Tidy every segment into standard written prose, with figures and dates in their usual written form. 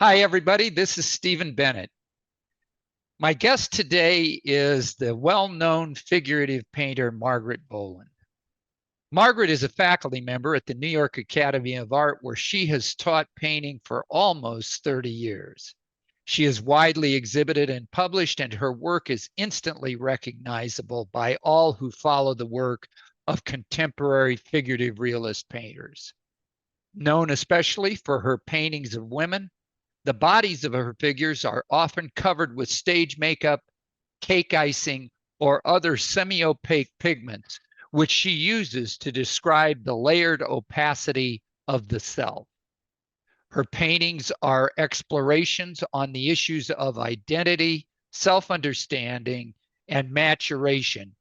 Hi, everybody. This is Stephen Bennett. My guest today is the well-known figurative painter, Margaret Bowland. Margaret is a faculty member at the New York Academy of Art, where she has taught painting for almost 30 years. She is widely exhibited and published, and her work is instantly recognizable by all who follow the work of contemporary figurative realist painters. Known especially for her paintings of women, the bodies of her figures are often covered with stage makeup, cake icing, or other semi-opaque pigments, which she uses to describe the layered opacity of the self. Her paintings are explorations on the issues of identity, self-understanding, and maturation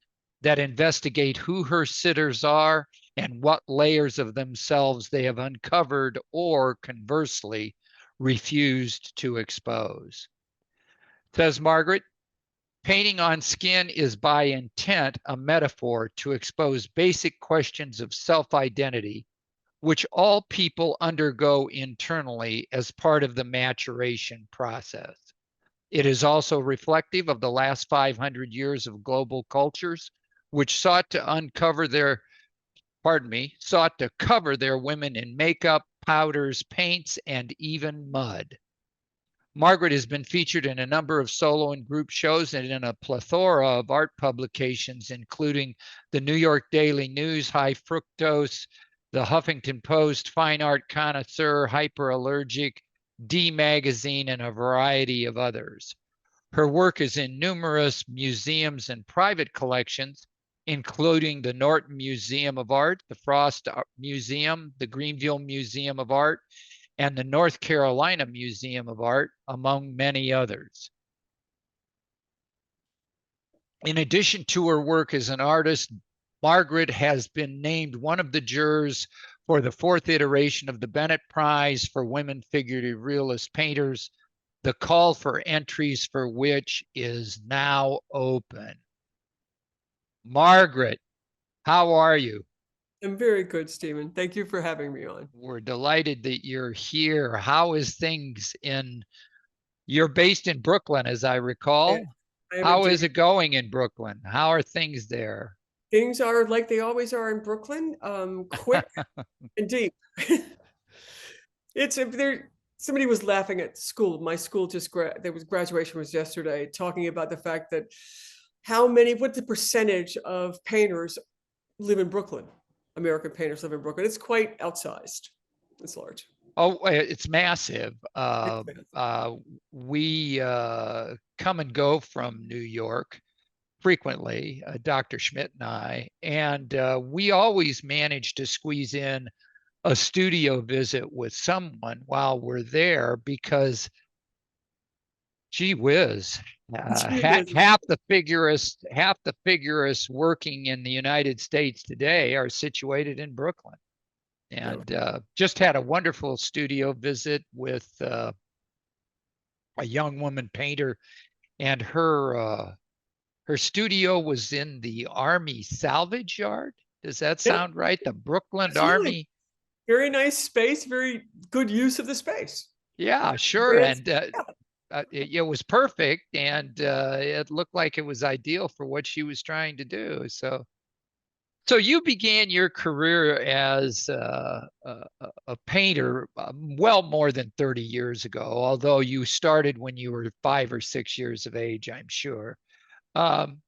that investigate who her sitters are and what layers of themselves they have uncovered or, conversely, refused to expose. Says Margaret, painting on skin is by intent a metaphor to expose basic questions of self-identity, which all people undergo internally as part of the maturation process. It is also reflective of the last 500 years of global cultures, which sought to cover their women in makeup, powders, paints, and even mud. Margaret has been featured in a number of solo and group shows and in a plethora of art publications, including the New York Daily News, HiFructose, the Huffington Post, Fine Art Connoisseur, Hyperallergic, D Magazine, and a variety of others. Her work is in numerous museums and private collections, including the Norton Museum of Art, the Frost Museum, the Greenville Museum of Art, and the North Carolina Museum of Art, among many others. In addition to her work as an artist, Margaret has been named one of the jurors for the 4th iteration of the Bennett Prize for Women Figurative Realist Painters, the call for entries for which is now open. Margaret, how are you? I'm very good, Stephen. Thank you for having me on. We're delighted that you're here. How is things you're based in Brooklyn, as I recall. I am How is indeed. it going in Brooklyn? How are things there? Things are like they always are in Brooklyn, quick and deep. It's there. Somebody was laughing at school. My school there was graduation was yesterday, talking about the fact that what the percentage of painters live in Brooklyn. American painters live in Brooklyn. It's quite outsized. It's large. Oh, it's massive. It's bad. We come and go from New York frequently, Dr. Schmidt and I, and we always manage to squeeze in a studio visit with someone while we're there because, gee whiz, half the figurists working in the United States today are situated in Brooklyn. And just had a wonderful studio visit with a young woman painter, and her studio was in the Army Salvage Yard. Does that Yeah, sound right? The Brooklyn absolutely. Army. Very nice space. Very good use of the space. Yeah, sure. Brands. And it was perfect, and it looked like it was ideal for what she was trying to do. So you began your career as a painter well more than 30 years ago, although you started when you were 5 or 6 years of age, I'm sure. Um,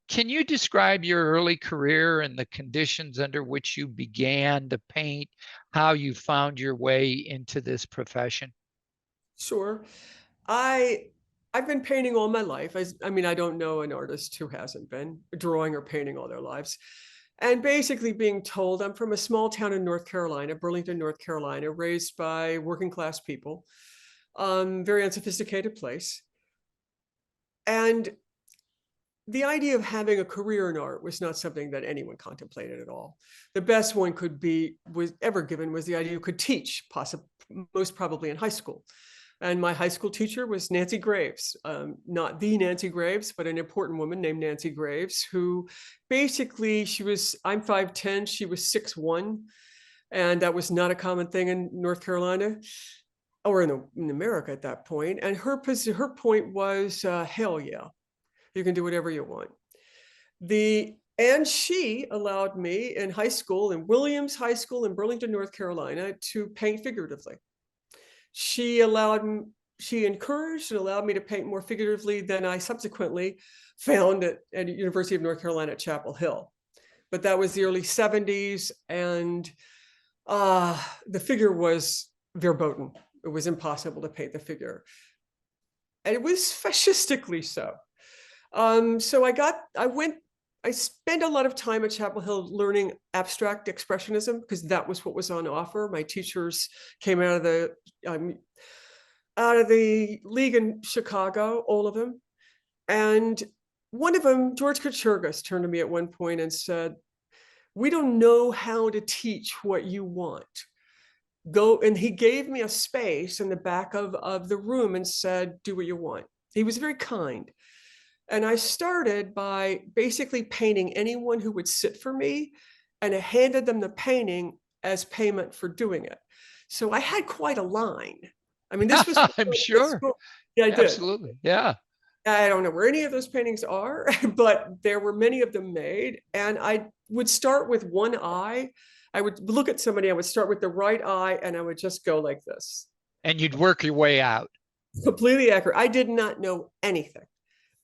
can you describe your early career and the conditions under which you began to paint, how you found your way into this profession? Sure. I I've been painting all my life. I mean, I don't know an artist who hasn't been drawing or painting all their lives. And basically being told I'm from a small town in North Carolina, Burlington, North Carolina, raised by working class people, very unsophisticated place. And the idea of having a career in art was not something that anyone contemplated at all. The best one was ever given was the idea you could teach, most probably in high school. And my high school teacher was Nancy Graves, not the Nancy Graves, but an important woman named Nancy Graves, who basically I'm 5'10", she was 6'1", and that was not a common thing in North Carolina. or in America at that point. And her point was, hell yeah, you can do whatever you want. And she allowed me in high school, in Williams High School in Burlington, North Carolina, to paint figuratively. She encouraged and allowed me to paint more figuratively than I subsequently found at University of North Carolina at Chapel Hill. But that was the early 70s, and the figure was verboten. It was impossible to paint the figure. And it was fascistically so. So I spent a lot of time at Chapel Hill learning abstract expressionism, because that was what was on offer. My teachers came out of the league in Chicago, all of them. And one of them, George Kaczurgas, turned to me at one point and said, "We don't know how to teach what you want. Go," and he gave me a space in the back of the room and said, "Do what you want." He was very kind. And I started by basically painting anyone who would sit for me, and I handed them the painting as payment for doing it. So I had quite a line. I mean, this was I'm sure. Yeah, I did. Absolutely. Yeah. I don't know where any of those paintings are, but there were many of them made. And I would start with one eye. I would look at somebody, I would start with the right eye, and I would just go like this. And you'd work your way out. Completely accurate. I did not know anything.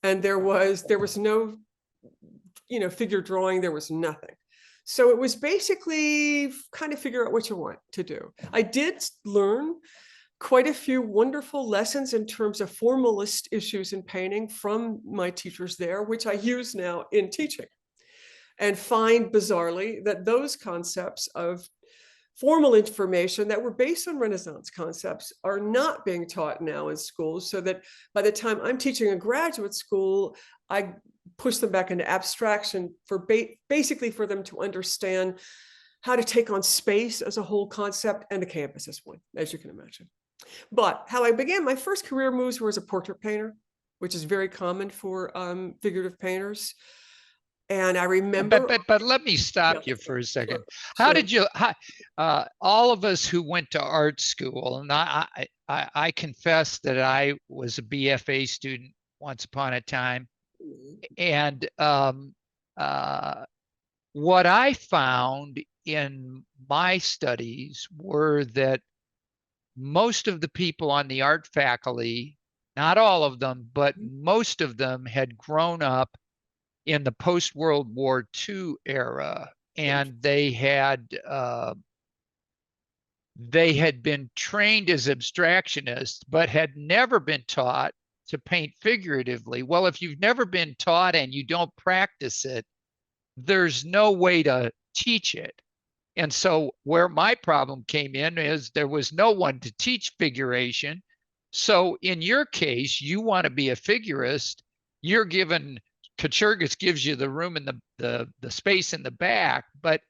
And there was no, figure drawing. There was nothing. So it was basically kind of figure out what you want to do. I did learn quite a few wonderful lessons in terms of formalist issues in painting from my teachers there, which I use now in teaching, and find bizarrely that those concepts of formal information that were based on Renaissance concepts are not being taught now in schools, so that by the time I'm teaching a graduate school, I push them back into abstraction for basically for them to understand how to take on space as a whole concept, and the campus as one, as you can imagine. But how I began my first career moves were as a portrait painter, which is very common for figurative painters. And I remember. But let me stop you for a second. How did you? All of us who went to art school, and I confess that I was a BFA student once upon a time, and what I found in my studies were that most of the people on the art faculty, not all of them, but most of them had grown up in the post-World War II era, and they had been trained as abstractionists, but had never been taught to paint figuratively. Well, if you've never been taught and you don't practice it, there's no way to teach it. And so where my problem came in is there was no one to teach figuration. So in your case, you want to be a figurist, you're given, Kaczurgas gives you the room and the space in the back, but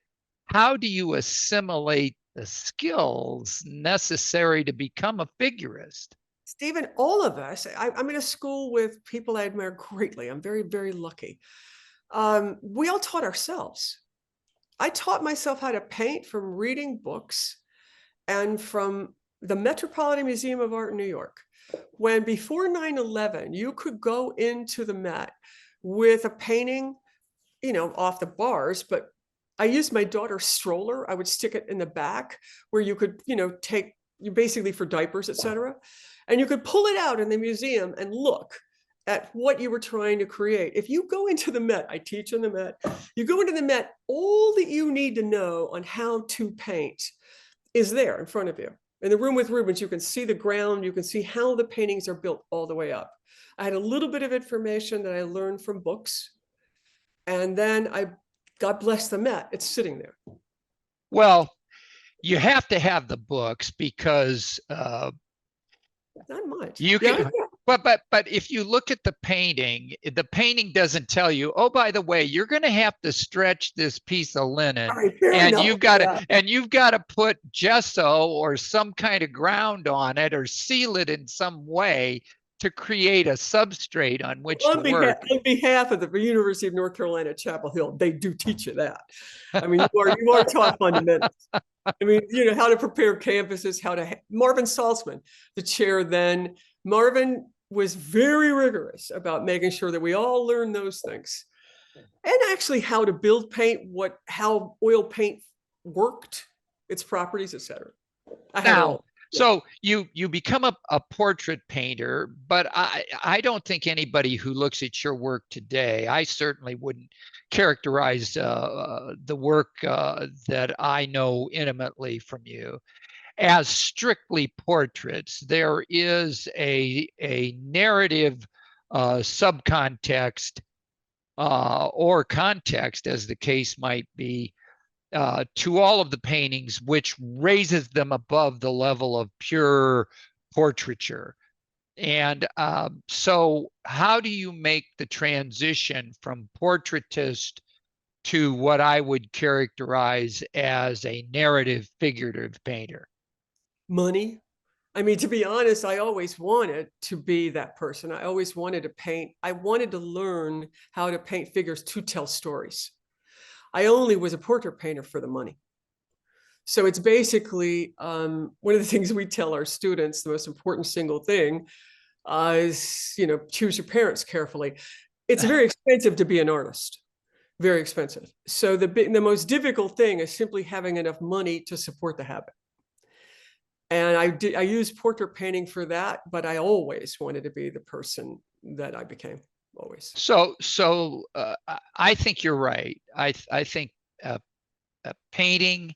how do you assimilate the skills necessary to become a figurist? Stephen, all of us, I'm in a school with people I admire greatly. I'm very, very lucky. We all taught ourselves. I taught myself how to paint from reading books and from the Metropolitan Museum of Art in New York. When before 9/11, you could go into the Met with a painting, off the bars, but I used my daughter's stroller. I would stick it in the back where you could, take you basically for diapers, etc. And you could pull it out in the museum and look at what you were trying to create. If you go into the Met, I teach in the Met, you go into the Met, all that you need to know on how to paint is there in front of you. In the room with Rubens, you can see the ground, you can see how the paintings are built all the way up. I had a little bit of information that I learned from books, and then God bless the Met, it's sitting there. Well, you have to have the books because not much. You can, yeah. But if you look at the painting doesn't tell you, oh, by the way, you're going to have to stretch this piece of linen, and you've got to put gesso or some kind of ground on it or seal it in some way to create a substrate on which to work. On behalf of the University of North Carolina, Chapel Hill, they do teach you that. I mean, you are taught fundamentals. I mean, you know, how to prepare canvases, Marvin Salzman, the chair then. Marvin was very rigorous about making sure that we all learn those things. And actually how to build paint, how oil paint worked, its properties, etc. Now, so you become a portrait painter, but I don't think anybody who looks at your work today, I certainly wouldn't characterize the work that I know intimately from you as strictly portraits. There is a narrative subcontext or context, as the case might be, to all of the paintings, which raises them above the level of pure portraiture. And so how do you make the transition from portraitist to what I would characterize as a narrative figurative painter? Money. I mean, to be honest, I always wanted to be that person. I always wanted to paint. I wanted to learn how to paint figures to tell stories. I only was a portrait painter for the money. So it's basically one of the things we tell our students, the most important single thing is, you know, choose your parents carefully. It's very expensive to be an artist, very expensive. So the most difficult thing is simply having enough money to support the habit. And I used portrait painting for that, but I always wanted to be the person that I became, always. So I think you're right. I think painting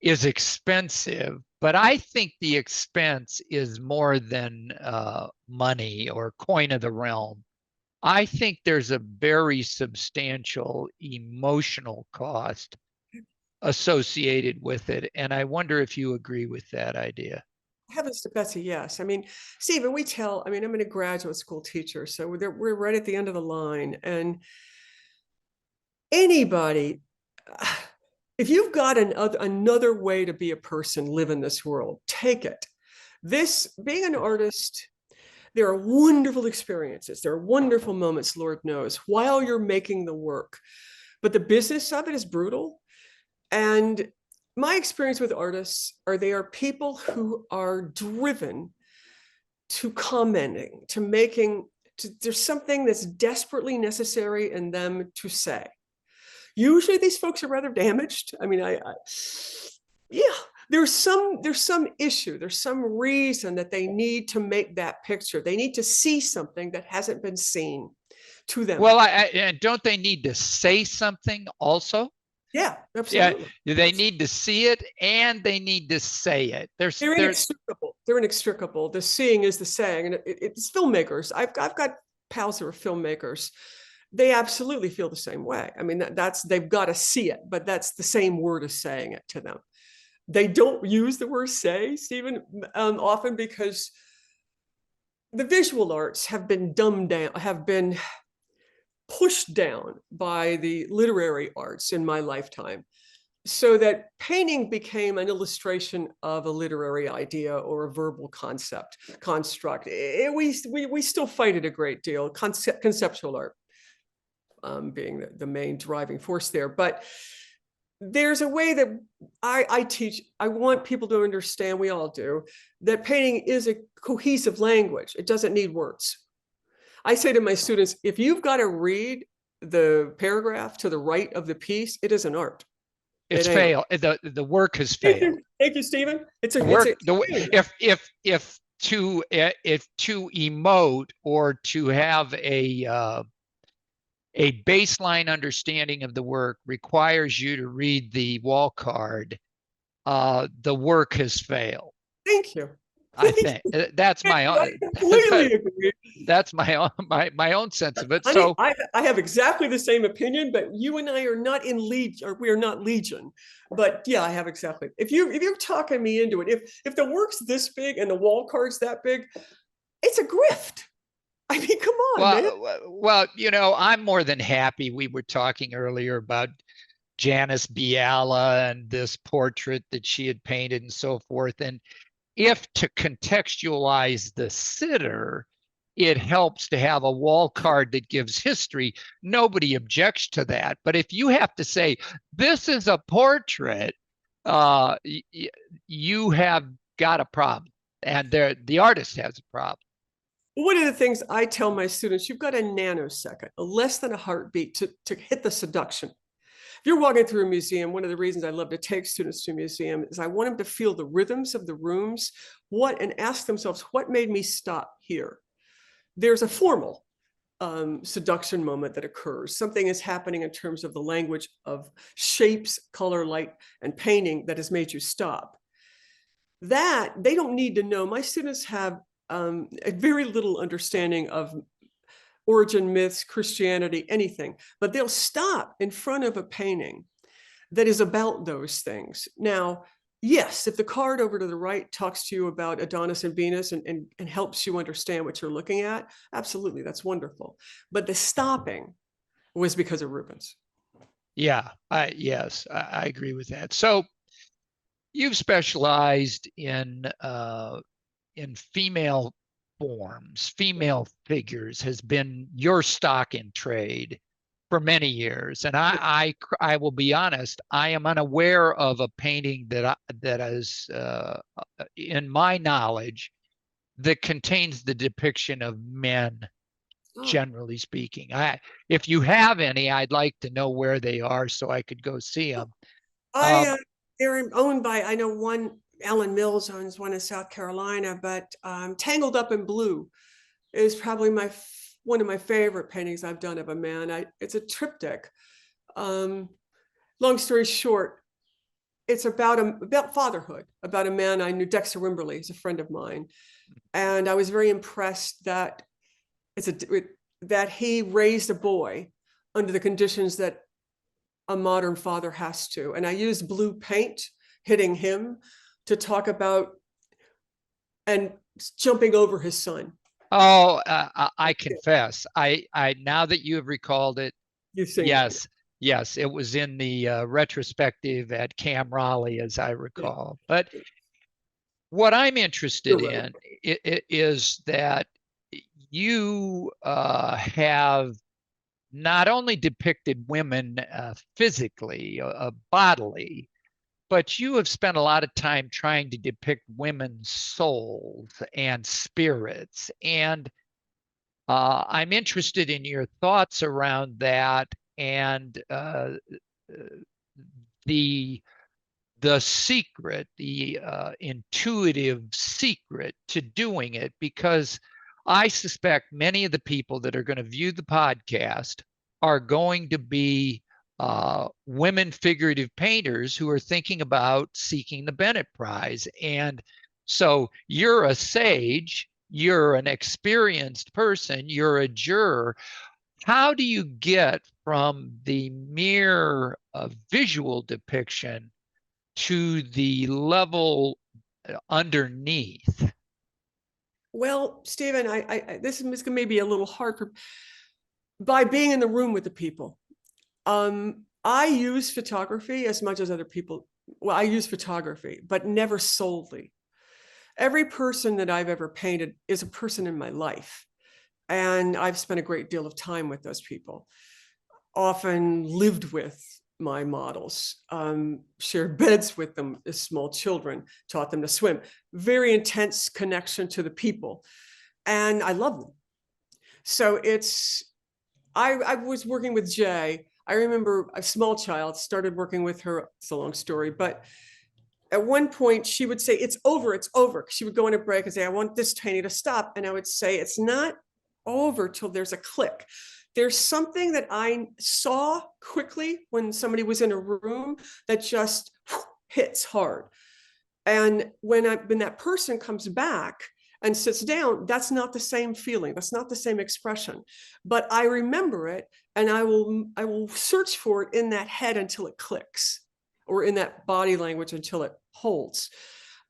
is expensive, but I think the expense is more than money or coin of the realm. I think there's a very substantial emotional cost associated with it. And I wonder if you agree with that idea. Heavens to Betsy, yes. I mean, Stephen, I mean, I'm a graduate school teacher, so we're right at the end of the line. And anybody, if you've got another way to be a person, live in this world, take it. Being an artist, there are wonderful experiences. There are wonderful moments, Lord knows, while you're making the work. But the business of it is brutal. And my experience with artists they are people who are driven to commenting, there's something that's desperately necessary in them to say. Usually these folks are rather damaged. I mean, yeah, there's some issue, there's some reason that they need to make that picture. They need to see something that hasn't been seen to them. Well, and don't they need to say something also? Yeah, absolutely. Yeah, they need to see it and they need to say it. They're inextricable. They're inextricable. The seeing is the saying. And it's filmmakers. I've got pals who are filmmakers. They absolutely feel the same way. I mean, they've got to see it, but that's the same word as saying it to them. They don't use the word say, Stephen, often because the visual arts have been dumbed down, have been pushed down by the literary arts in my lifetime, so that painting became an illustration of a literary idea or a verbal construct. We still fight it a great deal, conceptual art being the main driving force there. But there's a way that I teach, I want people to understand, we all do, that painting is a cohesive language. It doesn't need words. I say to my students, if you've got to read the paragraph to the right of the piece, it is an art. It's failed. The work has failed. Thank you, Stephen. It's a work. If to emote or to have a baseline understanding of the work requires you to read the wall card, the work has failed. Thank you. I think that's my own. I completely agree. That's my own sense of it. So I have exactly the same opinion, but you and I are not in legion, or we are not legion. But yeah, I have exactly. If you're talking me into it, if the work's this big and the wall card's that big, it's a grift. I mean, come on, man. Well, you know, I'm more than happy. We were talking earlier about Janice Biala and this portrait that she had painted and so forth. And if to contextualize the sitter, it helps to have a wall card that gives history. Nobody objects to that. But if you have to say, this is a portrait, you have got a problem. And the artist has a problem. One of the things I tell my students, you've got a nanosecond, a less than a heartbeat to hit the seduction. If you're walking through a museum, one of the reasons I love to take students to a museum is I want them to feel the rhythms of the rooms, and ask themselves, what made me stop here? There's a formal seduction moment that occurs. Something is happening in terms of the language of shapes, color, light, and painting that has made you stop. That they don't need to know. My students have a very little understanding of origin myths, Christianity, anything, but they'll stop in front of a painting that is about those things. Now, yes, if the card over to the right talks to you about Adonis and Venus and helps you understand what you're looking at, absolutely, that's wonderful. But the stopping was because of Rubens. Yeah, yes, I agree with that. So you've specialized in female forms, female figures has been your stock in trade for many years. And I will be honest, I am unaware of a painting that is in my knowledge that contains the depiction of men, generally speaking. If you have any, I'd like to know where they are so I could go see them. They're owned by, I know one, Alan Mills owns one in South Carolina, but Tangled Up in Blue is probably one of my favorite paintings I've done of a man. It's a triptych. Long story short, it's about fatherhood, about a man I knew. Dexter Wimberly is a friend of mine, and I was very impressed that that he raised a boy under the conditions that a modern father has to. And I used blue paint hitting him to talk about and jumping over his son. Oh, I confess, I now that you have recalled it, yes, yes, it was in the retrospective at Cam Raleigh, as I recall. But what I'm interested in is that you have not only depicted women physically, bodily, but you have spent a lot of time trying to depict women's souls and spirits. And I'm interested in your thoughts around that and the secret, the intuitive secret to doing it, because I suspect many of the people that are going to view the podcast are going to be women figurative painters who are thinking about seeking the Bennett Prize. And so you're a sage, you're an experienced person, you're a juror. How do you get from the mere visual depiction to the level underneath? Well, Stephen, this is maybe a little hard by being in the room with the people. I use photography as much as other people. Well, I use photography, but never solely. Every person that I've ever painted is a person in my life. And I've spent a great deal of time with those people, often lived with my models, shared beds with them as small children, taught them to swim, very intense connection to the people. And I love them. So I was working with Jay. I remember a small child, started working with her. It's a long story, but at one point she would say, it's over, it's over. She would go on a break and say, I want this painting to stop. And I would say, it's not over till there's a click. There's something that I saw quickly when somebody was in a room that just hits hard. And when that person comes back and sits down, that's not the same feeling. That's not the same expression. But I remember it, and I will search for it in that head until it clicks, or in that body language until it holds.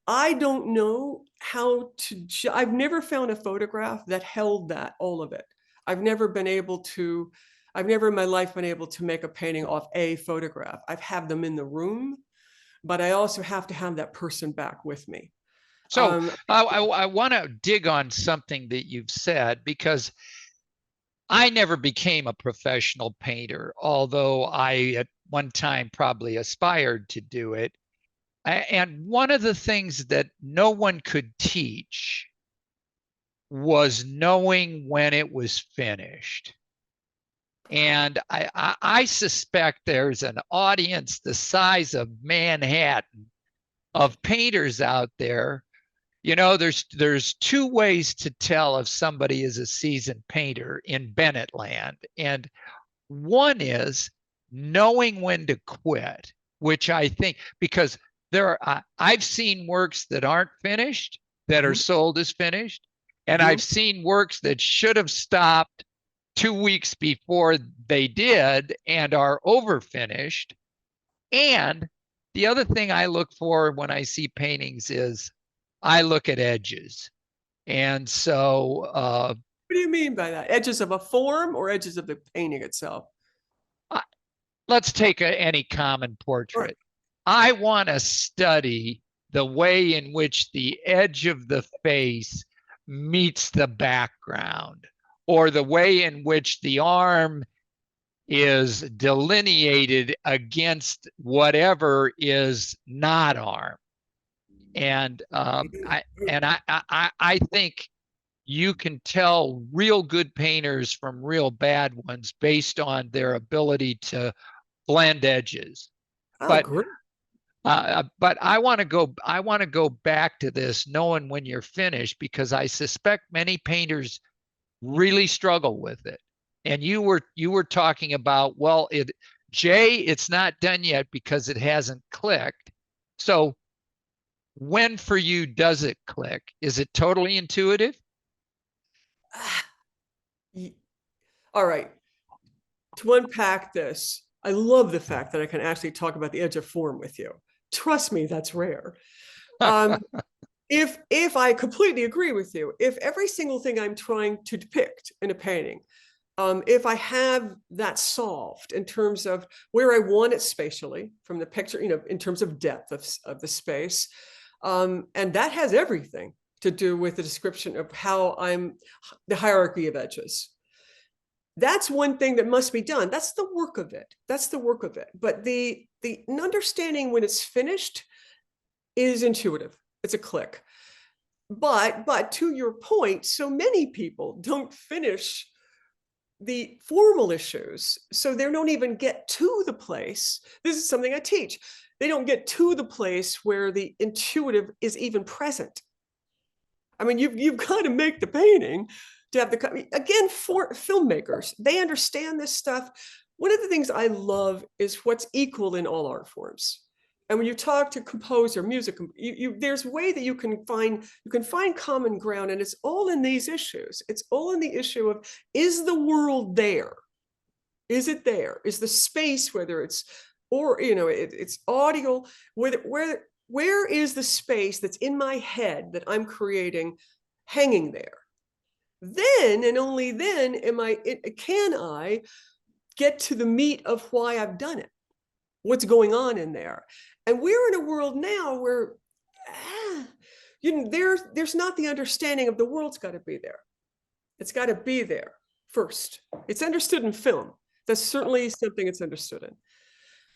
I don't know how to, I've never found a photograph that held that, all of it. I've never in my life been able to make a painting off a photograph. I've had them in the room, but I also have to have that person back with me. So I want to dig on something that you've said, because I never became a professional painter, although I at one time probably aspired to do it. And one of the things that no one could teach was knowing when it was finished. And I suspect there's an audience the size of Manhattan of painters out there. You know, there's two ways to tell if somebody is a seasoned painter in Bennett land. And one is knowing when to quit, which I think, because I've seen works that aren't finished that are sold as finished, and I've seen works that should have stopped 2 weeks before they did and are over finished. And the other thing I look for when I see paintings is I look at edges. And so what do you mean by that? Edges of a form or edges of the painting itself? Let's take any common portrait. Right. I want to study the way in which the edge of the face meets the background, or the way in which the arm is delineated against whatever is not arm. And I think you can tell real good painters from real bad ones based on their ability to blend edges. Oh, But great. but I want to go back to this knowing when you're finished, because I suspect many painters really struggle with it. And you were talking about, well, it's not done yet because it hasn't clicked. So when for you does it click? Is it totally intuitive? All right. To unpack this, I love the fact that I can actually talk about the edge of form with you. Trust me, that's rare. If I completely agree with you, if every single thing I'm trying to depict in a painting, if I have that solved in terms of where I want it spatially from the picture, in terms of depth of the space, and that has everything to do with the description of how the hierarchy of edges. That's one thing that must be done. That's the work of it. But the understanding when it's finished is intuitive. It's a click. But to your point, so many people don't finish the formal issues, so they don't even get to the place. This is something I teach. They don't get to the place where the intuitive is even present. I mean, you've got to make the painting to have again, for filmmakers, they understand this stuff. One of the things I love is what's equal in all art forms. And when you talk to composer, music, there's a way that you can find common ground, and it's all in these issues. It's all in the issue of, is the world there? Is it there? Is the space, whether it's it's audio, where is the space that's in my head that I'm creating hanging there? Then and only then can I get to the meat of why I've done it, what's going on in there. And we're in a world now where there's not the understanding of the world's got to be there. It's got to be there first. It's understood in film. That's certainly something it's understood in.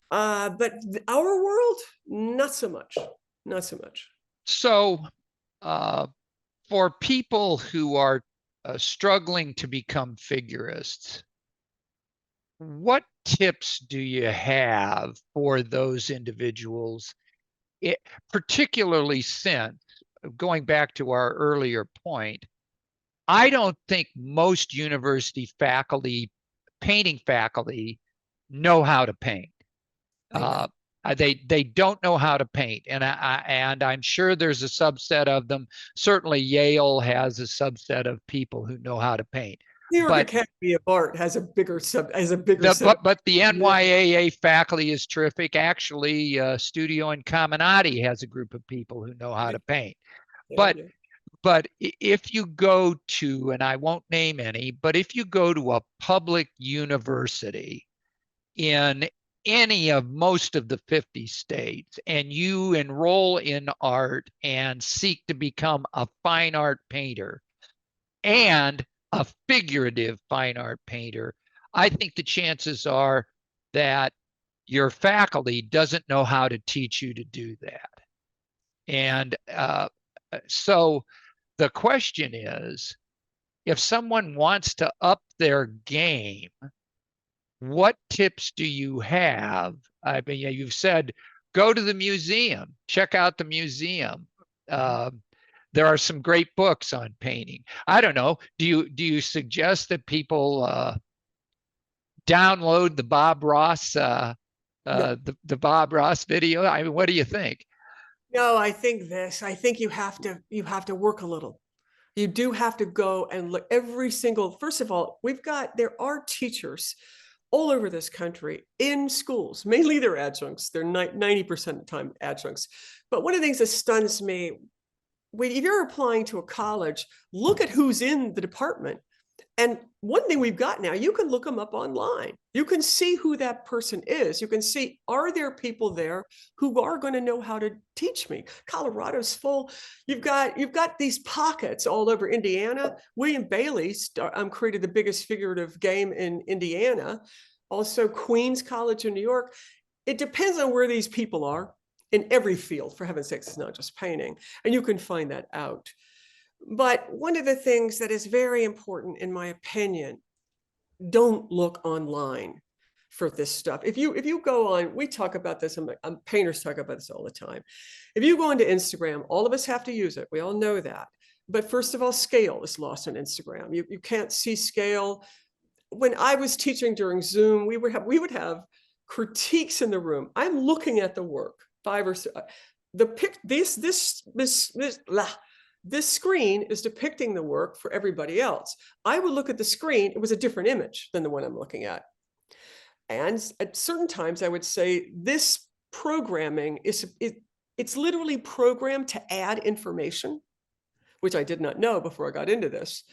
But our world, not so much. Not so much. So for people who are struggling to become figurists, what tips do you have for those individuals, particularly since, going back to our earlier point, I don't think most university faculty, painting faculty, know how to paint. They don't know how to paint, and I'm sure there's a subset of them. Certainly, Yale has a subset of people who know how to paint. New York Academy of Art has a bigger set. But the NYAA faculty is terrific. Actually, Studio Incaminati has a group of people who know how to paint. But if you go to, and I won't name any, but if you go to a public university in any of most of the 50 states and you enroll in art and seek to become a fine art painter and a figurative fine art painter, I think the chances are that your faculty doesn't know how to teach you to do that. And so the question is, if someone wants to up their game, what tips do you have? I mean, you've said go to the museum, check out the museum. There are some great books on painting. I don't know. Do you suggest that people download the Bob Ross the Bob Ross video? I mean, what do you think? No, I think this. I think you have to work a little. You do have to go and look every single. First of all, there are teachers all over this country in schools. Mainly they're adjuncts. They're 90% of the time adjuncts. But one of the things that stuns me, if you're applying to a college, look at who's in the department. And one thing we've got now, you can look them up online. You can see who that person is. You can see, are there people there who are going to know how to teach me? Colorado's full. You've got these pockets all over Indiana. William Bailey created the biggest figurative game in Indiana. Also, Queens College in New York. It depends on where these people are in every field. For heaven's sakes, it's not just painting. And you can find that out. But one of the things that is very important, in my opinion, don't look online for this stuff. If you go on, we talk about this, painters talk about this all the time. If you go onto Instagram, all of us have to use it. We all know that. But first of all, scale is lost on Instagram. You can't see scale. When I was teaching during Zoom, we would have critiques in the room. I'm looking at the work, this screen is depicting the work for everybody else. I would look at the screen, it was a different image than the one I'm looking at. And at certain times I would say this programming it's literally programmed to add information, which I did not know before I got into this.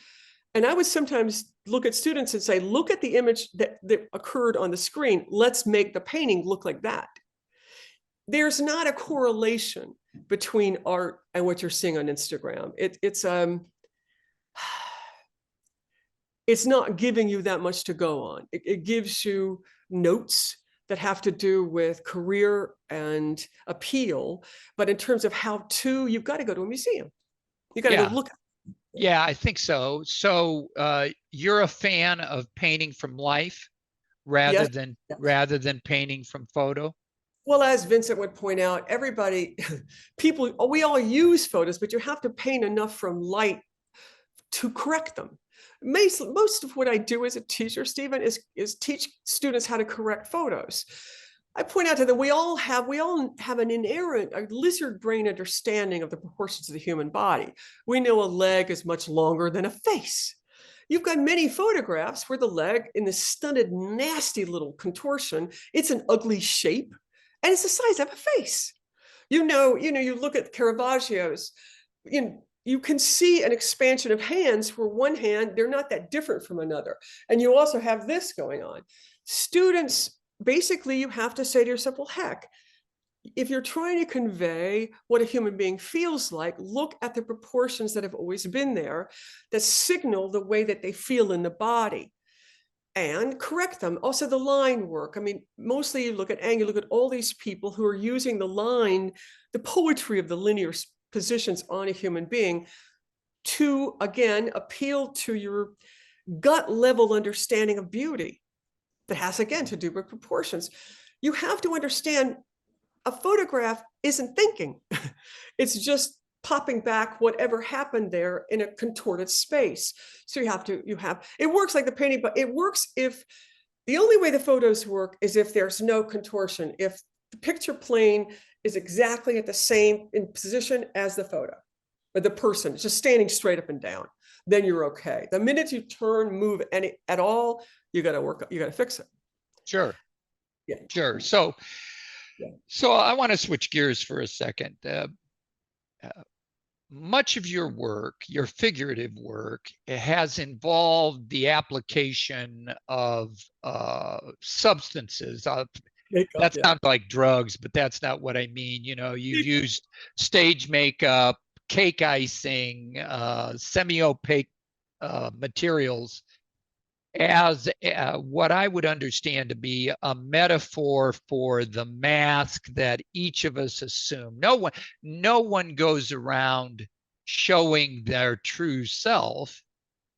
And I would sometimes look at students and say, look at the image that occurred on the screen. Let's make the painting look like that. There's not a correlation between art and what you're seeing on Instagram. It's not giving you that much to go on. It gives you notes that have to do with career and appeal. But in terms of how to, you've got to go to a museum. You got to go look at it. Yeah, I think so. So you're a fan of painting from life rather than painting from photo? Well, as Vincent would point out, we all use photos, but you have to paint enough from light to correct them. Most of what I do as a teacher, Stephen, is teach students how to correct photos. I point out to them, we all have an inherent, a lizard brain understanding of the proportions of the human body. We know a leg is much longer than a face. You've got many photographs where the leg, in this stunted, nasty little contortion, it's an ugly shape. And it's the size of a face. You look at Caravaggio's, you can see an expansion of hands where one hand, they're not that different from another. And you also have this going on. Students, basically, you have to say to yourself, well, heck, if you're trying to convey what a human being feels like, look at the proportions that have always been there that signal the way that they feel in the body. And correct them. Also the line work. I mean, mostly you look at all these people who are using the line, the poetry of the linear positions on a human being to, again, appeal to your gut level understanding of beauty that has, again, to do with proportions. You have to understand a photograph isn't thinking. It's just popping back whatever happened there in a contorted space. So it works like the painting, but it works if the only way the photos work is if there's no contortion. If the picture plane is exactly at the same in position as the photo, or the person just standing straight up and down, then you're okay. The minute you turn, move at all, you got to fix it. Sure. Yeah. Sure. So I want to switch gears for a second. Much of your work, your figurative work, has involved the application of substances, Makeup, that yeah. sounds like drugs, but that's not what I mean. You know, you've used stage makeup, cake icing, semi-opaque materials as what I would understand to be a metaphor for the mask that each of us assume. No one goes around showing their true self.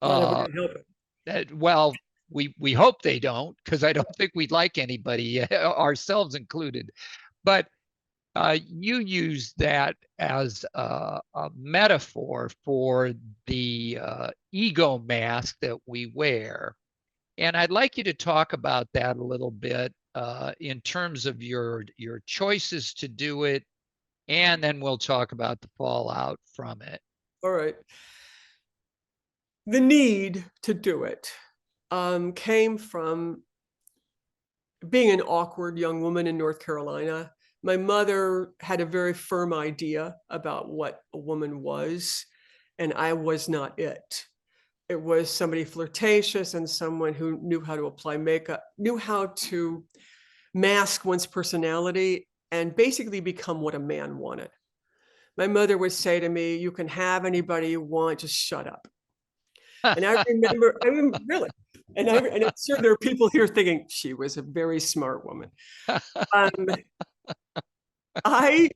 Not ever Uh, gonna help it. well, we hope they don't, because I don't think we'd like anybody, ourselves included. But you use that as a metaphor for the ego mask that we wear. And I'd like you to talk about that a little bit in terms of your choices to do it, and then we'll talk about the fallout from it. All right. The need to do it came from being an awkward young woman in North Carolina. My mother had a very firm idea about what a woman was, and I was not it. It was somebody flirtatious and someone who knew how to apply makeup, knew how to mask one's personality and basically become what a man wanted. My mother would say to me, "You can have anybody you want, just shut up." And I remember really, and I'm sure there are people here thinking she was a very smart woman. Um, I,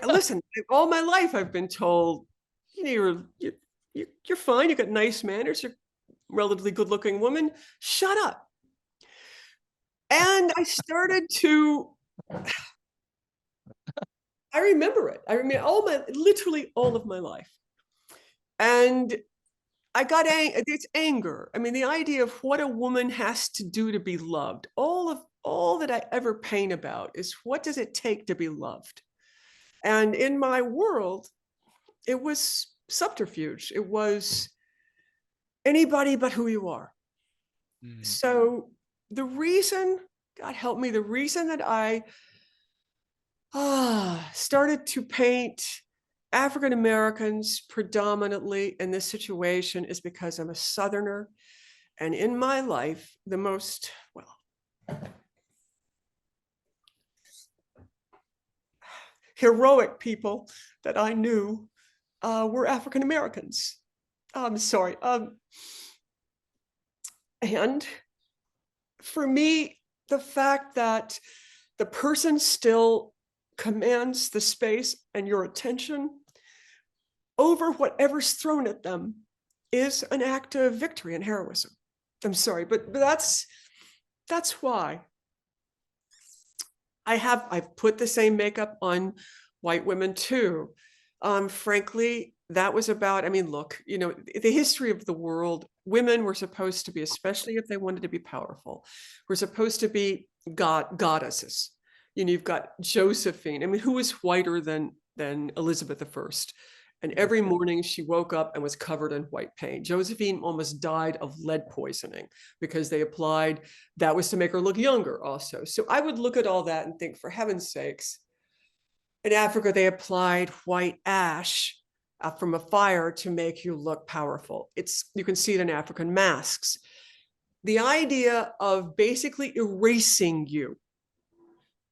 listen. All my life, I've been told, you know, you're fine. You got nice manners. You're a relatively good-looking woman. Shut up. And I started to. I remember it. I remember literally all of my life, and I got it's anger. I mean, the idea of what a woman has to do to be loved. All that I ever pain about is what does it take to be loved? And in my world, it was subterfuge. It was anybody but who you are. Mm. So the reason, God help me, the reason that I started to paint African Americans predominantly in this situation is because I'm a Southerner. And in my life, the most, well, heroic people that I knew were African Americans. I'm sorry. And for me, the fact that the person still commands the space and your attention over whatever's thrown at them is an act of victory and heroism. I'm sorry, but that's why I've put the same makeup on white women too. Frankly, that was about, I mean, look, you know, the history of the world, women were supposed to be, especially if they wanted to be powerful, were supposed to be goddesses. You know, you've got Josephine. I mean, who was whiter than Elizabeth I? And every morning she woke up and was covered in white paint. Josephine almost died of lead poisoning because they applied, that was to make her look younger also. So I would look at all that and think, for heaven's sakes, in Africa, they applied white ash from a fire to make you look powerful. You can see it in African masks. The idea of basically erasing you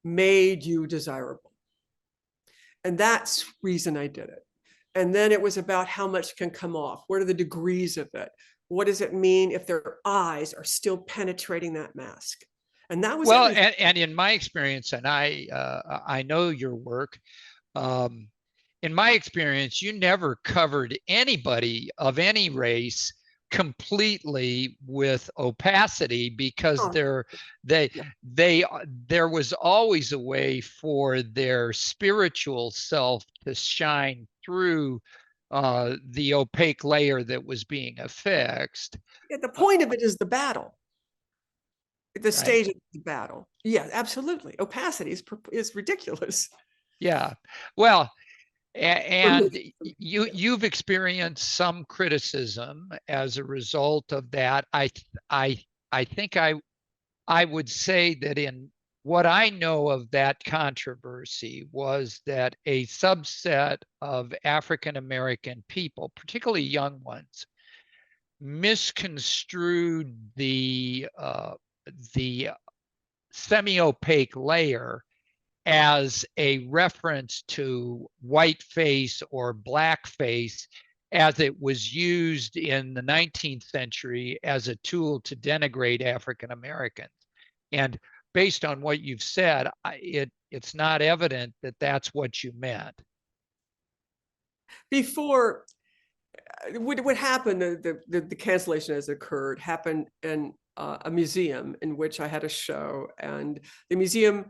made you desirable. And that's the reason I did it. And then it was about how much can come off. What are the degrees of it? What does it mean if their eyes are still penetrating that mask? And that was Well, everything. and in my experience, and I know your work. Um, in my experience, you never covered anybody of any race completely with opacity, because Oh, they yeah. there was always a way for their spiritual self to shine through the opaque layer that was being affixed. Yeah, the Uh, point of it is the battle, the right? stage of the battle. Yeah, absolutely. Opacity is ridiculous. Yeah. Well, For me. and you've experienced some criticism as a result of that. I I think I would say that in what I know of that controversy was that a subset of African American people, particularly young ones, misconstrued the semi-opaque layer as a reference to whiteface or blackface as it was used in the 19th century as a tool to denigrate African Americans. And based on what you've said, it's not evident that that's what you meant. Before, what happened, the cancellation as it occurred, happened in a museum in which I had a show, and the museum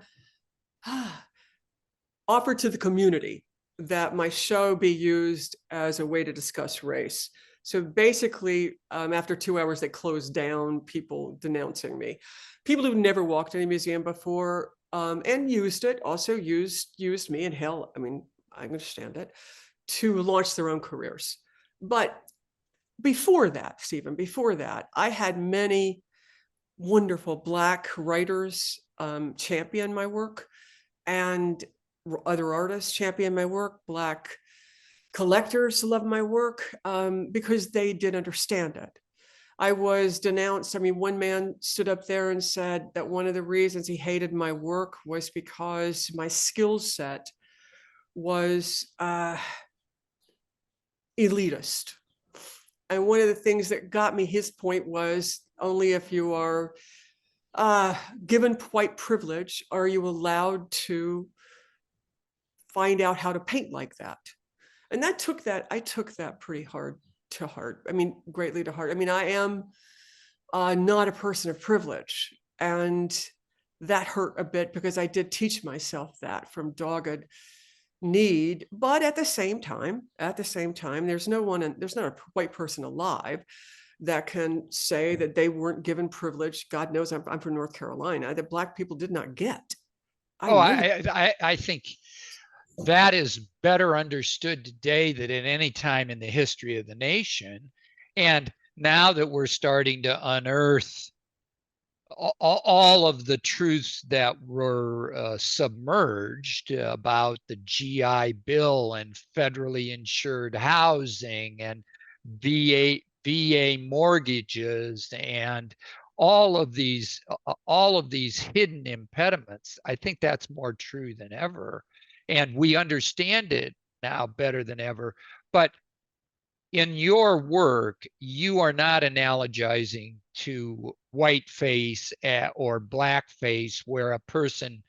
offered to the community that my show be used as a way to discuss race. So basically, after 2 hours, they closed down, people denouncing me. People who've never walked in a museum before and used it, also used me, and hell, I mean, I understand it, to launch their own careers. But before that, Stephen, before that, I had many wonderful Black writers champion my work, and other artists champion my work. Black collectors love my work because they did understand it. I was denounced. I mean, one man stood up there and said that one of the reasons he hated my work was because my skill set was elitist. And one of the things that got me his point was only if you are given white privilege are you allowed to find out how to paint like that. And I took that pretty hard to heart. I mean, greatly to heart. I mean, I am not a person of privilege, and that hurt a bit because I did teach myself that from dogged need. But at the same time, there's not a white person alive that can say that they weren't given privilege. God knows I'm from North Carolina, that Black people did not get. I think that is better understood today than at any time in the history of the nation. And now that we're starting to unearth all of the truths that were submerged about the GI Bill and federally insured housing and VA mortgages and all of these hidden impediments, I think that's more true than ever. And we understand it now better than ever. But in your work, you are not analogizing to whiteface or blackface, where a person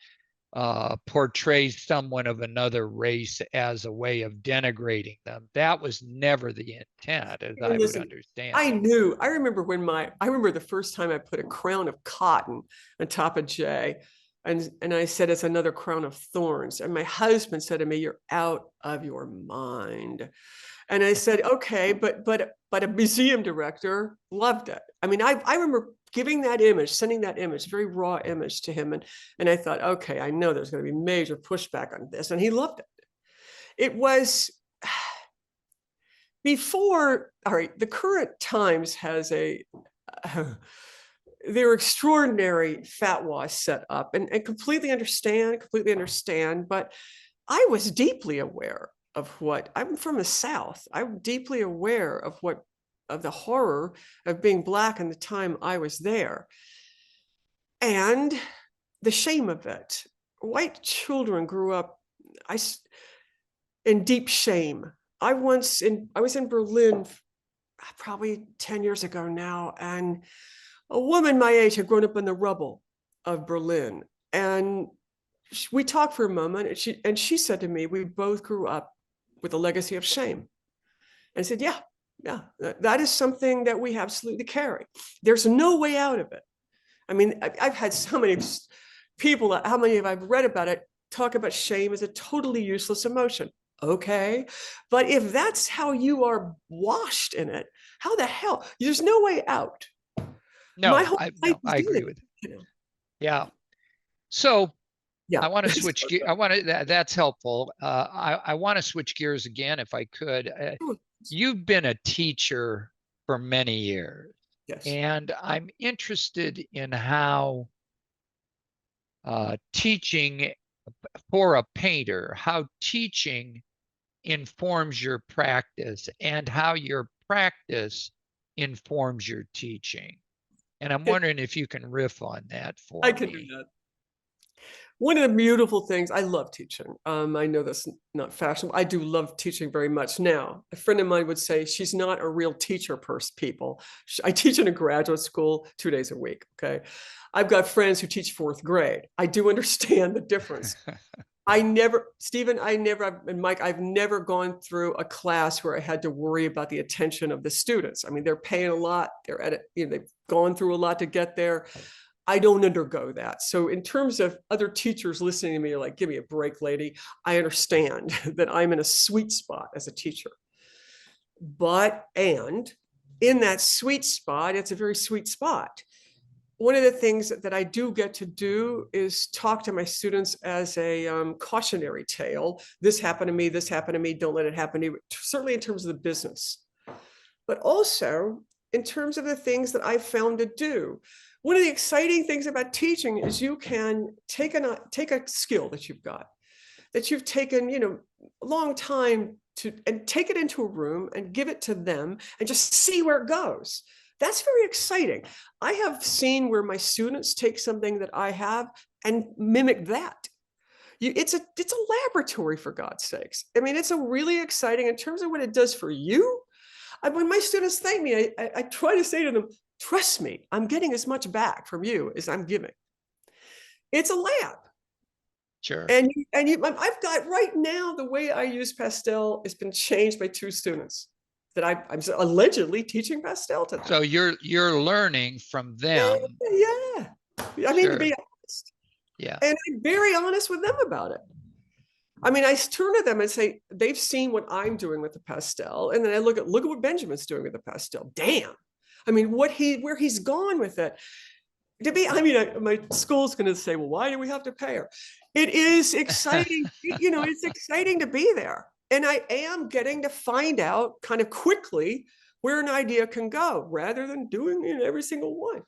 portrays someone of another race as a way of denigrating them. That was never the intent, as I would understand. I remember the first time I put a crown of cotton on top of Jay, and I said, it's another crown of thorns. And my husband said to me, you're out of your mind. And I said, okay, but a museum director loved it. I mean, I remember giving that image, sending that image, very raw image to him. And I thought, okay, I know there's going to be major pushback on this. And he loved it. It was before, all right, the current Times has their extraordinary fatwa set up, and completely understand. But I was deeply aware of what, I'm from the South. I'm deeply aware of the horror of being Black in the time I was there, and the shame of it. White children grew up in deep shame. I was in Berlin probably 10 years ago now, and a woman my age had grown up in the rubble of Berlin, and we talked for a moment, and she said to me, we both grew up with a legacy of shame. And I said, yeah, that is something that we absolutely carry. There's no way out of it. I mean, I've had so many people, how many have I read about it, talk about shame as a totally useless emotion. Okay, but if that's how you are washed in it, how the hell? There's no way out. No, I agree with you. Yeah. So yeah, I want to switch gears. That's helpful. I want to switch gears again, if I could. You've been a teacher for many years. Yes. And I'm interested in how teaching for a painter, how teaching informs your practice and how your practice informs your teaching. And I'm wondering if you can riff on that for me. I can do that. One of the beautiful things, I love teaching. I know that's not fashionable. I do love teaching very much now. A friend of mine would say she's not a real teacher people. I teach in a graduate school 2 days a week. Okay. I've got friends who teach fourth grade. I do understand the difference. Stephen, and Mike, I've never gone through a class where I had to worry about the attention of the students. I mean, they're paying a lot. They're at it, they've gone through a lot to get there. I don't undergo that. So in terms of other teachers listening to me, like, give me a break, lady. I understand that I'm in a sweet spot as a teacher. And in that sweet spot, it's a very sweet spot. One of the things that I do get to do is talk to my students as a cautionary tale. This happened to me, this happened to me, don't let it happen to you, certainly in terms of the business, but also in terms of the things that I've found to do. One of the exciting things about teaching is you can take a skill that you've got, that you've taken, a long time and take it into a room and give it to them and just see where it goes. That's very exciting. I have seen where my students take something that I have and mimic that. It's a laboratory, for God's sakes. I mean, it's a really exciting in terms of what it does for you. When my students thank me, I try to say to them, trust me, I'm getting as much back from you as I'm giving. It's a lab. Sure. And I've got right now, the way I use pastel has been changed by 2 students that I'm allegedly teaching pastel to them. So you're learning from them. Yeah. I mean, to be honest. Yeah. And I'm very honest with them about it. I mean, I turn to them and say, they've seen what I'm doing with the pastel. And then I look at what Benjamin's doing with the pastel. Damn. I mean, where he's gone with it. My school's going to say, well, why do we have to pay her? It is exciting. It's exciting to be there. And I am getting to find out kind of quickly where an idea can go rather than doing every single one.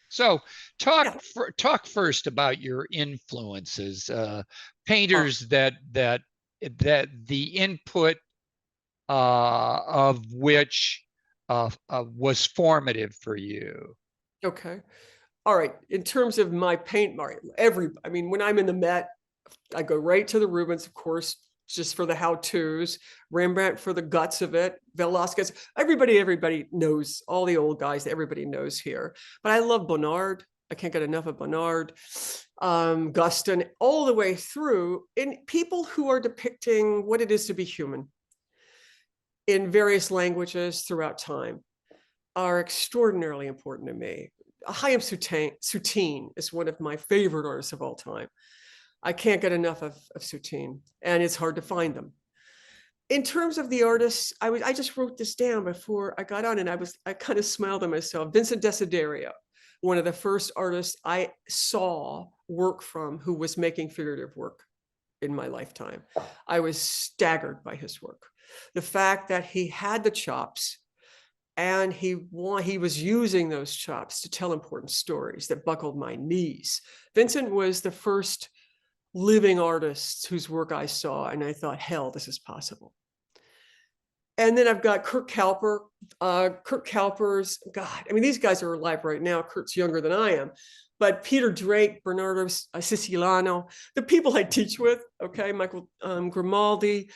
So talk first about your influences, painters that the input of which was formative for you. Okay. All right. In terms of my paint, when I'm in the Met, I go right to the Rubens, of course, just for the how-tos, Rembrandt for the guts of it, Velasquez, everybody knows, all the old guys, everybody knows here. But I love Bonnard. I can't get enough of Bonnard, Guston, all the way through, in people who are depicting what it is to be human in various languages throughout time are extraordinarily important to me. Chaim Soutine is one of my favorite artists of all time. I can't get enough of Soutine, and it's hard to find them. In terms of the artists, I just wrote this down before I got on, and I kind of smiled at myself. Vincent Desiderio, one of the first artists I saw work from who was making figurative work in my lifetime. I was staggered by his work. The fact that he had the chops, and he was using those chops to tell important stories that buckled my knees. Vincent was the first living artist whose work I saw, and I thought, hell, this is possible. And then I've got Kurt Kauper. Kurt Kauper's, God, I mean, these guys are alive right now. Kurt's younger than I am. But Peter Drake, Bernardo Siciliano, the people I teach with, okay, Michael Grimaldi,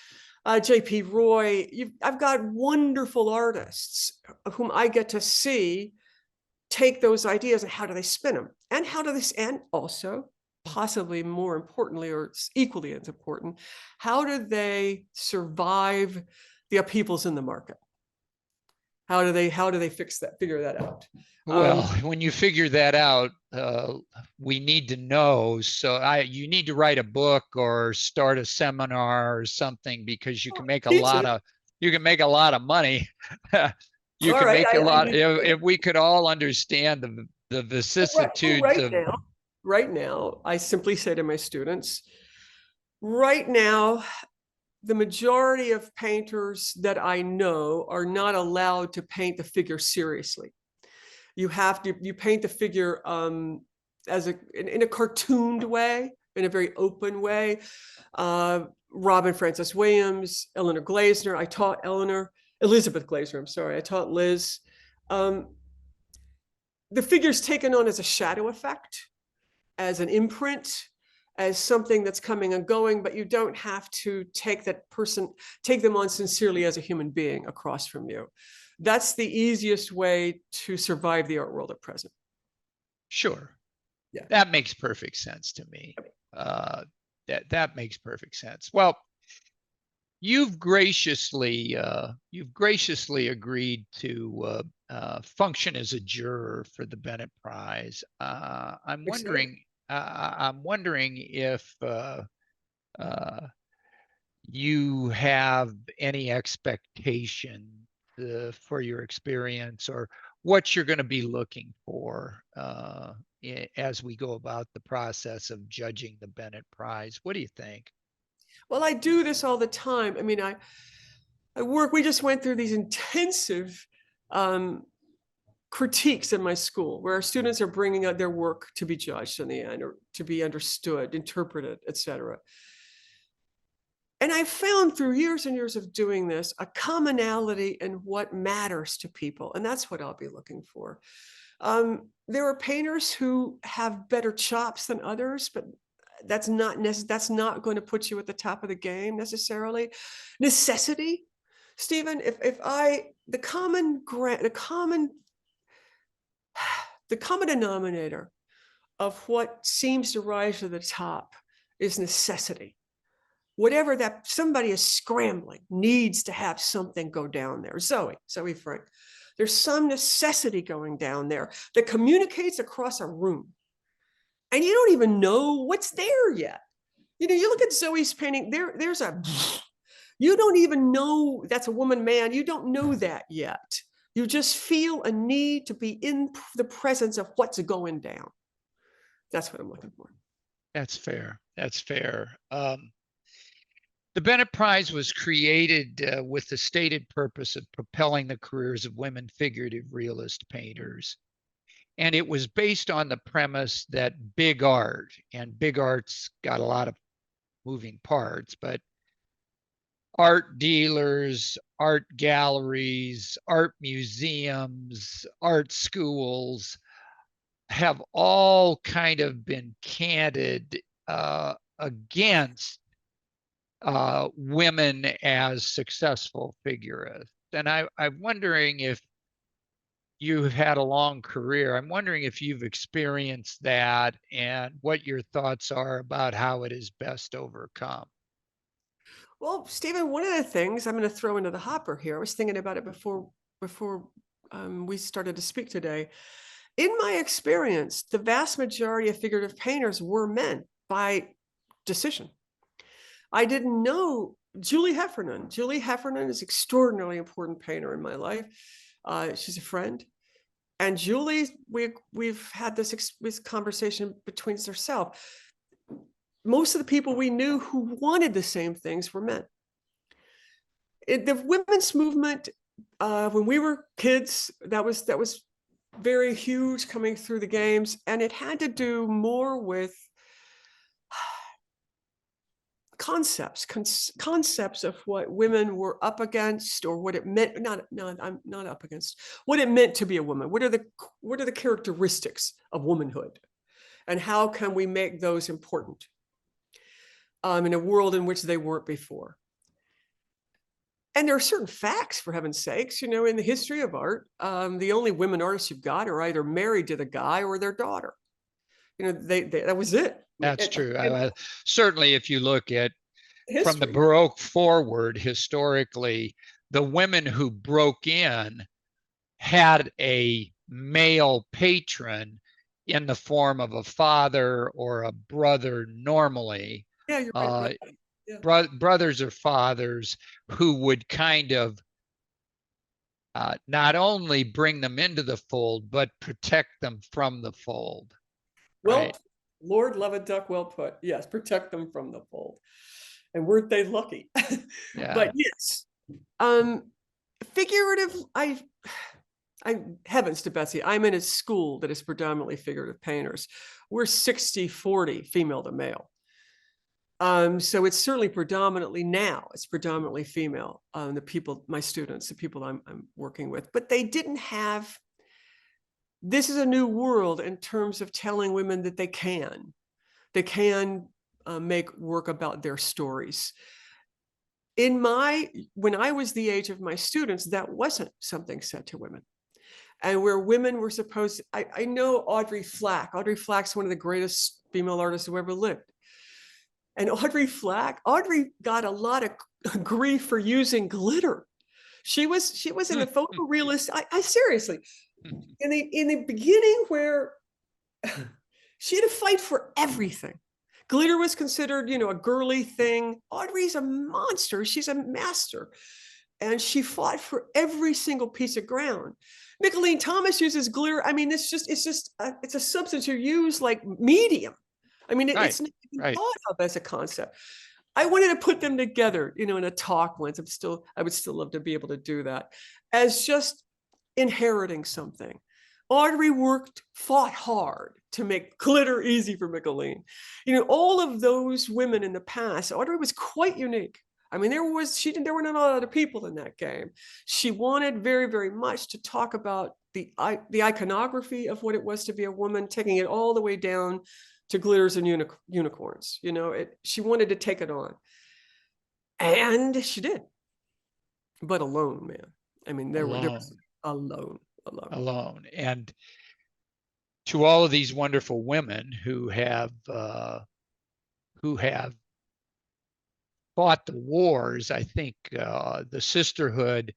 J.P. Roy, I've got wonderful artists whom I get to see take those ideas and how do they spin them, and and also, possibly more importantly, or equally as important, how do they survive the upheavals in the market? How do they figure that out? Well, when you figure that out, we need to know. So you need to write a book or start a seminar or something, because you can make a lot of money. You can make a lot. If we could all understand the vicissitudes right now, I simply say to my students, right now, the majority of painters that I know are not allowed to paint the figure seriously. You paint the figure in a cartooned way, in a very open way. Robin Francis Williams, Eleanor Glazner. I taught Elizabeth Glazner, I'm sorry. I taught Liz. The figure's taken on as a shadow effect, as an imprint, as something that's coming and going, but you don't have to take them on sincerely as a human being across from you. That's the easiest way to survive the art world at present. Sure. Yeah. That makes perfect sense to me. That makes perfect sense. Well, you've graciously agreed to function as a juror for the Bennett Prize. I'm wondering if you have any expectation for your experience, or what you're going to be looking for as we go about the process of judging the Bennett Prize. What do you think? Well, I do this all the time. I mean, we just went through these intensive critiques in my school where our students are bringing out their work to be judged in the end, or to be understood, interpreted, etc. And I found through years and years of doing this a commonality in what matters to people. And that's what I'll be looking for. There are painters who have better chops than others, but that's not going to put you at the top of the game necessarily. Necessity, Stephen, the common denominator of what seems to rise to the top is necessity. Whatever that somebody is scrambling needs to have something go down there. Zoe Frank, there's some necessity going down there that communicates across a room. And you don't even know what's there yet. You know, you look at Zoe's painting, you don't even know that's a woman, man. You don't know that yet. You just feel a need to be in the presence of what's going down. That's what I'm looking for. That's fair. That's fair. The Bennett Prize was created with the stated purpose of propelling the careers of women figurative realist painters. And it was based on the premise that big art's got a lot of moving parts, but art dealers, art galleries, art museums, art schools have all kind of been canted against women as successful figurists. And I'm wondering, if you've had a long career, I'm wondering if you've experienced that and what your thoughts are about how it is best overcome. Well, Stephen, one of the things I'm going to throw into the hopper here, I was thinking about it before we started to speak today. In my experience, the vast majority of figurative painters were men by decision. I didn't know Julie Heffernan. Julie Heffernan is an extraordinarily important painter in my life. She's a friend. And Julie, we've had this conversation between ourselves. Most of the people we knew who wanted the same things were men. The women's movement, when we were kids, that was very huge coming through the games, and it had to do more with concepts of what women were up against, or what it meant. I'm not up against what it meant to be a woman. What are the characteristics of womanhood, and how can we make those important in a world in which they weren't before? And there are certain facts, for heaven's sakes, in the history of art, the only women artists you've got are either married to the guy or their daughter. That was it. That's true. Certainly, if you look at history. From the Baroque forward, historically, the women who broke in had a male patron in the form of a father or a brother normally. Yeah, you're right. Brothers or fathers who would kind of not only bring them into the fold, but protect them from the fold. Well, right? Lord love a duck, well put. Yes, protect them from the fold. And weren't they lucky? Yeah. But yes, figurative, I heavens to Betsy, I'm in a school that is predominantly figurative painters. We're 60-40 female to male. So it's certainly predominantly female, my students, the people I'm working with, but they didn't have, this is a new world in terms of telling women that they can make work about their stories. When I was the age of my students, that wasn't something said to women. And where women were supposed, I know Audrey Flack. Audrey Flack's one of the greatest female artists who ever lived. And Audrey got a lot of grief for using glitter. She was in the photorealist. I seriously, in the beginning where she had to fight for everything. Glitter was considered, a girly thing. Audrey's a monster. She's a master. And she fought for every single piece of ground. Nicolene Thomas uses glitter. I mean, it's a substance you use like medium. I mean, it's not even thought of as a concept. I wanted to put them together, in a talk once. I would still love to be able to do that as just inheriting something. Audrey fought hard to make glitter easy for Nicolene. All of those women in the past, Audrey was quite unique. I mean, there were not a lot of people in that game. She wanted very, very much to talk about the iconography of what it was to be a woman, taking it all the way down to glitters and unicorns. She wanted to take it on. And she did. But alone, man. I mean, there was alone. And to all of these wonderful women who have fought the wars, I think the sisterhood,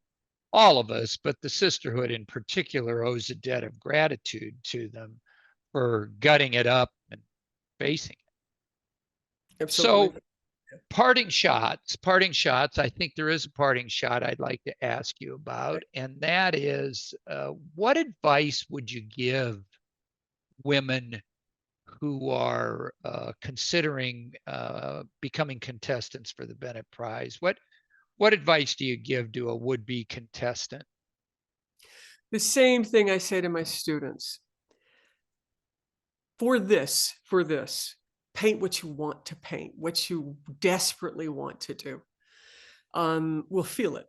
all of us, but the sisterhood in particular, owes a debt of gratitude to them for gutting it up and facing it. Absolutely. So parting shots. I think there is a parting shot I'd like to ask you about, and that is, what advice would you give women who are considering becoming contestants for the Bennett Prize? What advice do you give to a would-be contestant? The same thing I say to my students. For this, paint what you want to paint, what you desperately want to do. We'll feel it.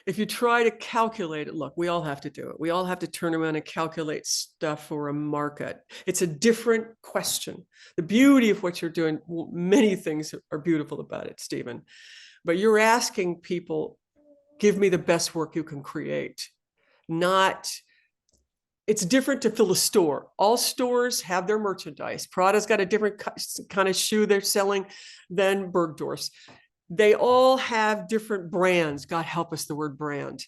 If you try to calculate it, look, we all have to do it. We all have to turn around and calculate stuff for a market. It's a different question. The beauty of what you're doing, many things are beautiful about it, Stephen, but you're asking people, give me the best work you can create. It's different to fill a store. All stores have their merchandise. Prada's got a different kind of shoe they're selling than Bergdorf's. They all have different brands. God help us, the word brand.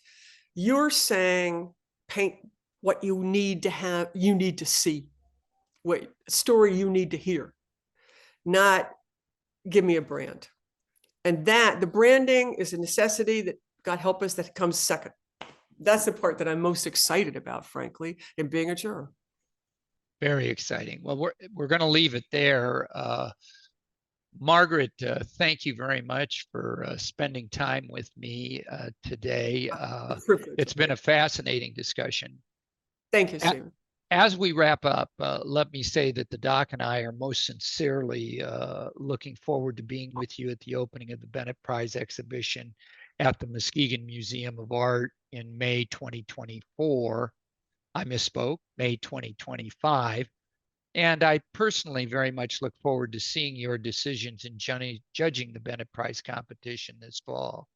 You're saying paint what you need to have, you need to see, what story you need to hear, not give me a brand. And that the branding is a necessity that, God help us, that comes second. That's the part that I'm most excited about, frankly, in being a juror. Very exciting. Well, we're going to leave it there. Margaret, thank you very much for spending time with me today. It's been a fascinating discussion. Thank you, Stephen. As we wrap up, let me say that the doc and I are most sincerely looking forward to being with you at the opening of the Bennett Prize exhibition at the Muskegon Museum of Art in May 2024. I misspoke, May 2025. And I personally very much look forward to seeing your decisions in judging the Bennett Prize competition this fall.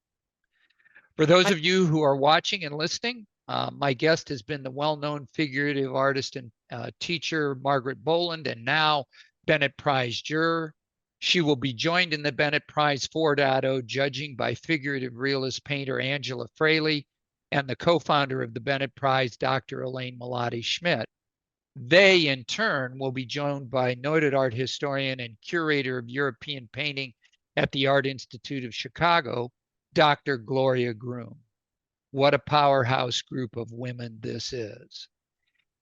For those of you who are watching and listening, my guest has been the well-known figurative artist and teacher, Margaret Bowland, and now Bennett Prize juror. She will be joined in the Bennett Prize 4.0 judging by figurative realist painter Angela Fraley and the co-founder of the Bennett Prize, Dr. Elaine Malati-Schmidt. They, in turn, will be joined by noted art historian and curator of European painting at the Art Institute of Chicago, Dr. Gloria Groom. What a powerhouse group of women this is.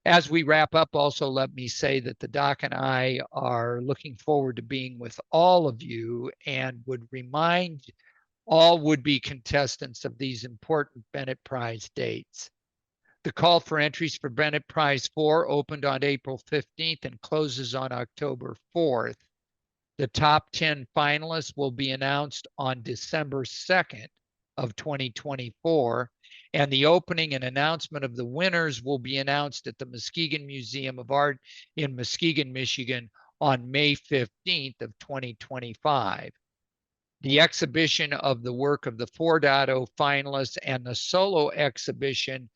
As we wrap up, also let me say that the doc and I are looking forward to being with all of you and would remind all would-be contestants of these important Bennett Prize dates. The call for entries for Bennett Prize 4 opened on April 15th and closes on October 4th. The top 10 finalists will be announced on December 2nd of 2024, and the opening and announcement of the winners will be announced at the Muskegon Museum of Art in Muskegon, Michigan on May 15th of 2025. The exhibition of the work of the 4.0 finalists and the solo exhibition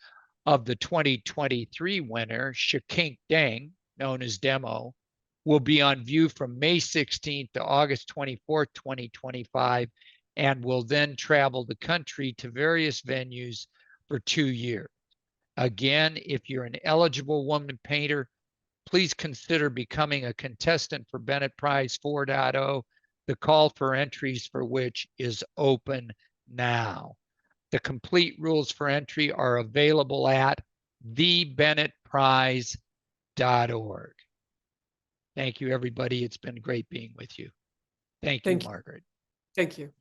of the 2023 winner, Shikink Deng, known as Demo, will be on view from May 16th to August 24th, 2025, and will then travel the country to various venues for 2 years. Again, if you're an eligible woman painter, please consider becoming a contestant for Bennett Prize 4.0, the call for entries for which is open now. The complete rules for entry are available at thebennettprize.org. Thank you, everybody. It's been great being with you. Thank you, Margaret. Thank you.